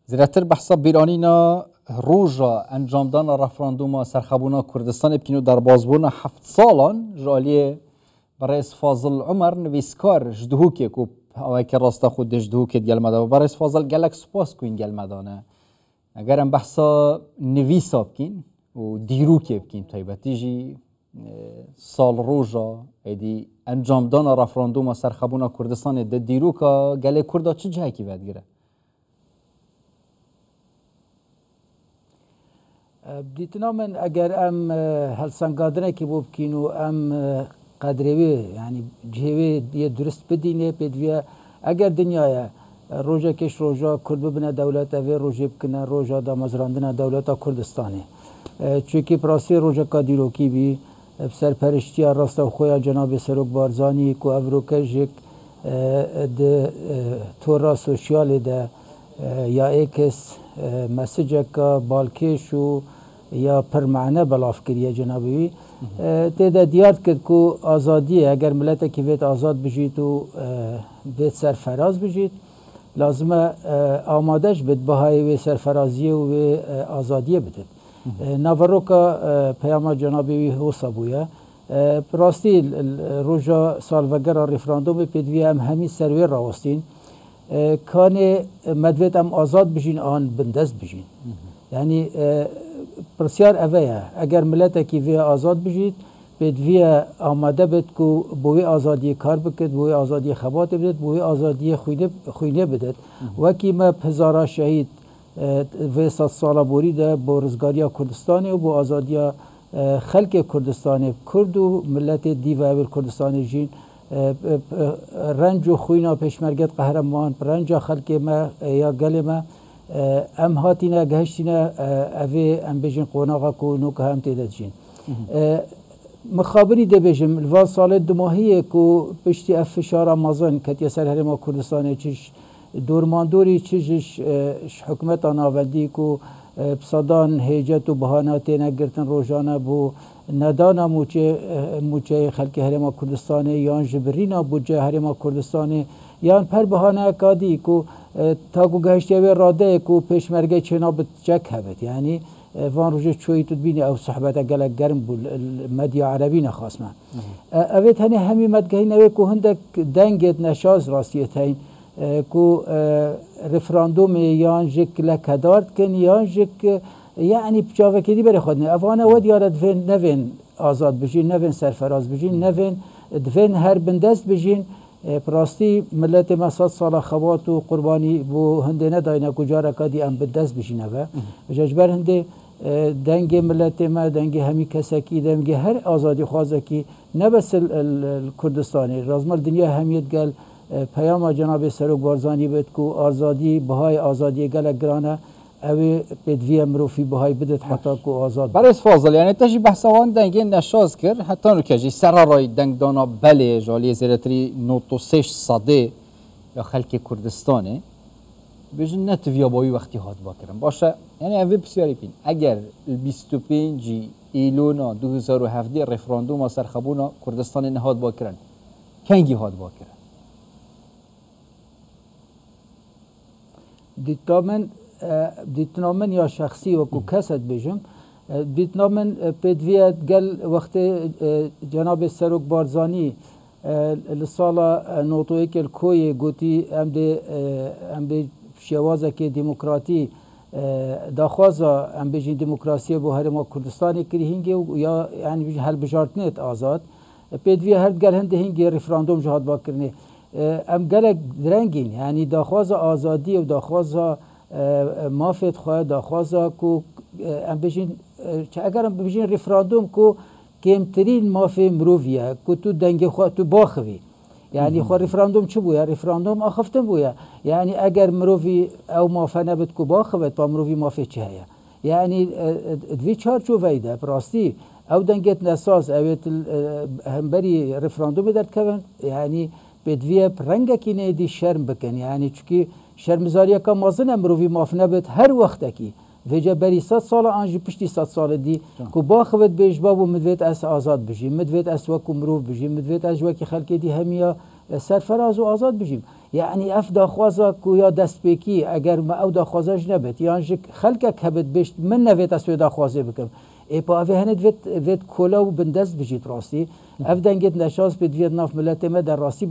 زیاتر بحثا بیرانینا روژا انجام دان رفراندوم سرخبونا کردستان بکنو در بازبون 7 سالان جالیه برایس فاضل عمر نویسکار جدهوکی کو اوای که راستا خود جدهوکی گل مدا برایس فاضل گلک سپاس کوین گل مدانه اگر هم بحثا نویسا بکین و دیروکی بکین تایبتی جی سال روژا ایدی انجام دان رفراندوم سرخبونا کردستان ده دیروکا گله کردا چه جایی کی ود گیره دیتنا من اگر ام هلسنگادنه که بکنو ام قدروی یعنی جهوی یه درست بدینه بدویا اگر دنیای روژا کش روژا کرد ببینه دولت اوی روژا بکنه روژا دا مزراندن دولت کردستانه چونکه پراسی روژا کادیروکی بی سرپرشتی راست و خویا جناب سروک بارزانی که افروکجک ده تورا سوشیال ده یا ایکس مسیجه که بالکش و یا پرمعنه بلاف کریه جنابی تیده دیارد کرد که آزادیه اگر ملت که وید آزاد بجید و وید سرفراز بجید لازمه آمادش بید بهای وی سرفرازیه و وی آزادیه بدید نوروکا پیام جنابی وی حوصا بویا پراستی روژا سالوگر رفراندوم پیدوی هم همی سروی راوستین کانه مدوید هم آزاد بجین آن بندست بجین یعنی پرسیار اوه اگر ملت که وی آزاد بجید بید وی آماده بید که بوی آزادی کار بکد بوی آزادی خبات بدید بوی آزادی خوینه بدید وکی ما هزارا شهید وی 100 ساله بوریده با رزگاری کردستانی و با آزادی خلق کردستانی کرد و ملت دیو کردستانی جین رنج و خوینا پیشمرگت قهرمان رنج خلق ما یا گل ما ام هاتینا گهشتینا اوی ام بجین قوناغا کو نوک هم تیدد جین مخابری ده بجم الوال سال دماهیه کو پشتی افشار آمازن کتی سر هرما کردستان چش دورماندوری چش حکومت آناودی کو بصدان هیجت و بهانات نگرتن روزانه بو ندانا موچه خلق هرما کردستانه یا جبرینا بوجه هرما کردستانه یا پر بهانه کادی کو تاگو گهشتی و راده کو پیشمرگه چنا بتجک هبت یعنی وان روزه چوی تو بینی او صحبت گلک گرم بول مدیا عربی نخواست من اوید هنی همی مدگهی نوی کو هندک دنگت نشاز راستیت هین کو رفراندوم یان جک لکدارد کن یان جک یعنی بجاوه کدی بره خود نه افغانه ود یارد نوین آزاد بجین نوین سرفراز بجین نوین دوین هر بندست بجین پراستی ملت ما 100 سال خوات و قربانی بو هنده نداینه کجا کادی ام بندست بجینه و ججبر هنده دنگ ملت ما دنگ همی کسکی دنگ هر آزادی خوازه کی نه بس کردستانی رازمال دنیا همیت گل پیام جناب سروک بارزانی بود که آزادی بهای آزادی گلک گرانه اوی بدوی مروفی بهای بدت حتی که آزاد برای فاضل یعنی تجی بحثوان دنگی نشاز کرد حتی نو کجی سر رای دنگ دانا بله جالی زیرتری 96 صده یا خلق کردستانه بجن نتویا بایی وقتی هات باکرم باشه یعنی اوی بسیاری پین اگر 25 ایلونا 2017 رفراندوم سرخبونا کردستان نهاد باکرن کنگی هات باکرن دیتنامن یا شخصی و کو کسد بجم دیتنامن پدویت گل وقت جناب سروک بارزانی لسالا نوتوی کل کوی گوتی ام به شوازه که دموکراتی داخوازا ام بجین دموکراسی بو هرما کردستانی کری هنگی یا یعنی هل بجارتنیت آزاد پدوی هر گل هنده هنگی رفراندوم جهاد باکرنه ام گلک درنگین یعنی داخواز آزادی و داخواز مافت خواه داخواز کو ام بجین چه اگر ام بجین رفراندوم کو کمترین مافی مروفیه کو تو دنگ خواه تو باخوی یعنی خواه رفراندوم چه بویا؟ رفراندوم آخفتن بویا یعنی اگر مروفی او مافه نبت کو باخوید با مروفی مافی چه هیا یعنی دوی چار چو ویده براستی او دنگت نساز اویت همبری رفراندوم درد کبن یعنی بدویه رنگه کی نیدی شرم بکن یعنی چونکه شرمزاری که مازن امروی ماف نبود هر وقت کی وجه بری 100 سال آنجی پشتی 100 سال دی که با خواد بیش بابو مدویت از آزاد بشیم مدویت از وکو مروف بشیم مدویت از وکی خلقی دی همیا سرفراز و آزاد بشیم یعنی اف داخوازا کو یا دست بکی اگر ما او داخوازاش نبت یعنی خلقك هبت بشت من نویت اسوی داخوازه بکم ای پا اوه هند وید کولا و بندست بجید راستی اف دنگت نشاز بید وید ناف ملت ما در راستی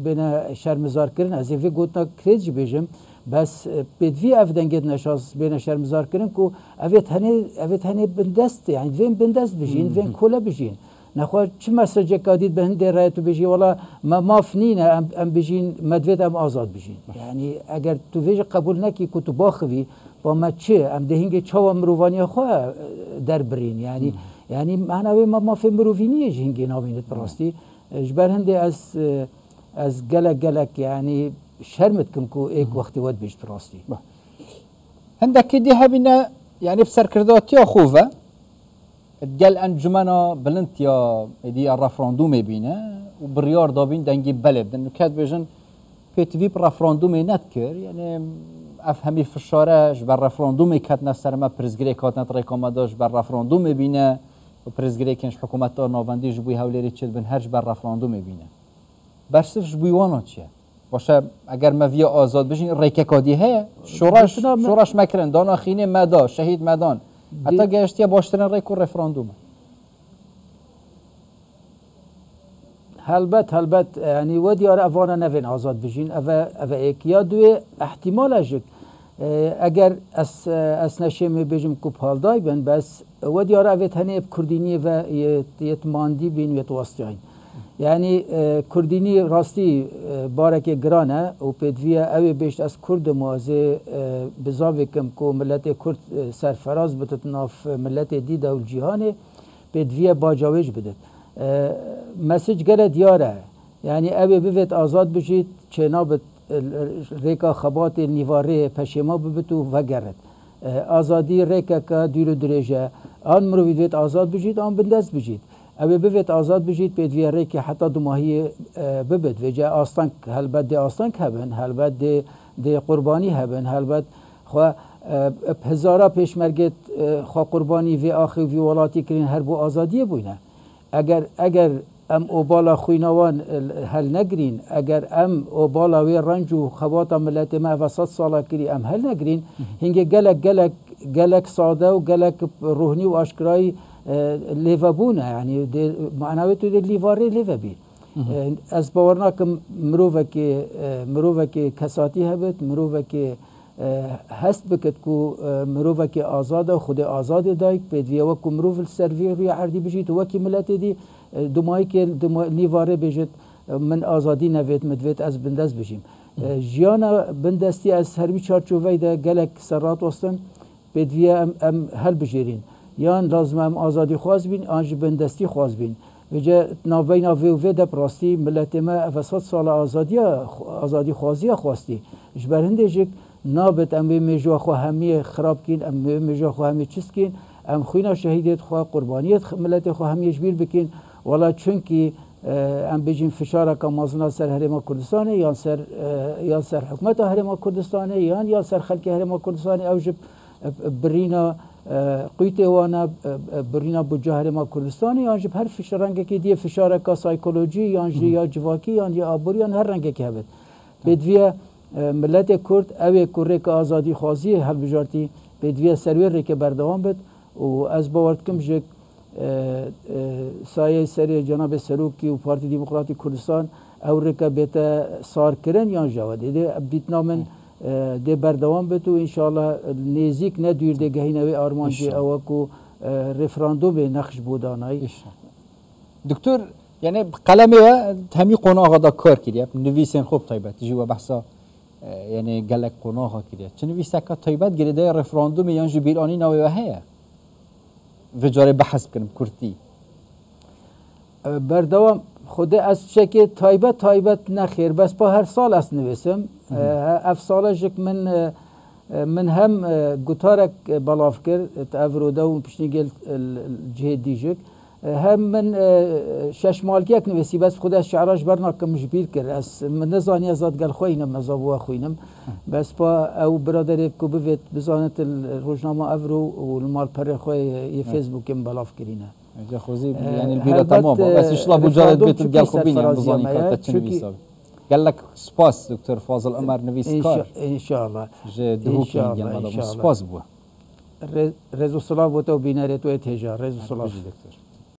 بین شرمزار کرن از اوه گوتنا کریج بجم بس بید وی اف دنگت نشاز بین شرمزار کرن کو اوه هنه بندست یعنی وین بندست بجین وین کولا بجین نخواه چه مسجه کادید به هنده رایتو بجی والا ما مافنینه ام بجین مدوید ام آزاد بجین یعنی اگر تو ویج قبول نکی که تو باخوی با ما چه ام دهینگه چاو مروانی خواه در برین یعنی معنی ما فی مروینیه جهنگی نامینت براستی جبر هنده از گلک یعنی شرمت کم که ایک وقتی ود بیشت براستی هندکی دی هبینه یعنی بسر کرداتی خوبه قال انجمنا بلنتيا دي الرفراندوم بينا وبريار دابين دنجي بلد لانه كاد بيجن بيتفي بالرفراندوم نذكر يعني افهمي في الشارع جبر الرفراندوم كات نفسر ما برزغري كات نتريكوماداش بالرفراندوم بينا وبرزغري كانش حكومت ناوندي جبوي هوليري تشد بن هرج بالرفراندوم بينا برسف جبوي وانا تشيا باشه اگر ما ویا آزاد بشین ریککادی هه شورش مکرن دانا خینه مدا شهید مدان حتی گشتیا باشترین ریک و رفراندوم هلبت یعنی و دیار افوانا نوین آزاد بشین اوه ایک یا دوی احتمال اجک اگر اس نشیم بجم کب حال دای بین بس و دیار اوه تنه کردینی و یت ماندی بین و توستیان یعنی کردینی راستی بارک گرانه و پیدویه اوی بیشت از کرد موازه بزاوی کم که ملت کرد سرفراز بتت ناف ملت دیده و جیهانه پیدویه باجاویج بدت مسیج گره دیاره یعنی اوی بوید آزاد بشید چه نابت ریکا خبات نیواره پشیما ببتو و گرد آزادی ریکا که دیرو دریجه آن مروید آزاد بشید آن بندست بشید اوه بوید آزاد بجید پیدویه ری که حتی دو ماهی ببید و جا آستانک هلبت دی آستانک هبن هلبت دی قربانی هبن هلبت خواه هزارا پیشمرگت خواه قربانی وی آخی وی ولاتی کرین هر بو آزادیه بوینه اگر ام اوبالا خوینوان هل نگرین اگر ام اوبالا وی رنج و خواتا ملت ما وسط سالا کری ام هل نگرین هنگه گلک ساده و گلک روحنی و آشکرایی لیوا بونه یعنی معنوی تو لیواره لیوا بی از باورنا که مروفه که کساتی هبت مروفه که هست بکت که مروفه که آزاده خود آزاده دایک پیدویه وکو مروف سروی روی عردی بجید وکی ملت دی دمایی که لیواره بجید من آزادی نوید مدوید از بندست بجیم جیانا بندستی از هرمی چارچوبه ده گلک سرات وستن پیدویه ام هل بجیرین یان لازم هم آزادی خواست بین آنج بندستی خواست بین وجه ناوین آوی ده پراستی ملت ما افساد سال آزادی خوازی خواستی جبر هنده جک نابت ام میجوا خو همی خراب کین ام میجوا خو همی چیز کین ام خوینا شهیدت خو قربانیت ملت خو همی جبیر بکین ولا چونکی ام بجین فشار که مازنا سر هرما کردستانه یا سر حکومت هرما کردستانه یا سر خلق هرما کردستانه او جب برینا قیت وانا برینا بجاهر ما کردستانی یا جب هر فشار رنگی که دیه فشار کا سایکولوژی یا جواکی یا آبوری هر رنگی که هبد بدویه ملت کرد اوه کره که آزادی خوازی هل بجارتی بدویه سرویر که بردوام بد و از باورد کم جک سایه سری جناب سروکی و پارتی دموکراتی کردستان او رکا بیتا سار کرن یا جواده ده بیتنامن ده بردوام بتو انشالله نزیک ندویر ده گهینوی آرمانجی او کو رفراندوم نقش بودانای دکتر یعنی قلمه و همی قناغ دا کار کردیم نویسین خوب طیبت جوا بحثا یعنی گلک قناغ کردیم چه نویسه که طیبت گریده رفراندوم یعنی بیرانی نوی و هیا وجاره بحث کنم کردی بردوام خود از شکل طیبت نخیر بس با هر سال است نویسم اف سال جک من هم گوتارک بلاف کرد افروده و پشنگل جهد دیجک هم من شش مالکی اک نویسی بس خود از شعراش برناکم مجبیر کرد از من نزانی ازاد گل خوینم نزابوا خوینم بس با او برادر کو بوید بزانت روزنامه افرو و المال پر خوی ی فیسبوکم بلاف کرینه خوزی یعنی البیرا تمام بس ان شاء الله بجارد بیت گل خوبین بزانی کات چنویسا قال لك سپاس دکتر فاضل عمر نویسکار ان شاء الله دهوکی گل مدام سپاس بو رزو صلاح و تو بینره تو اتجاه رزو صلاح دکتر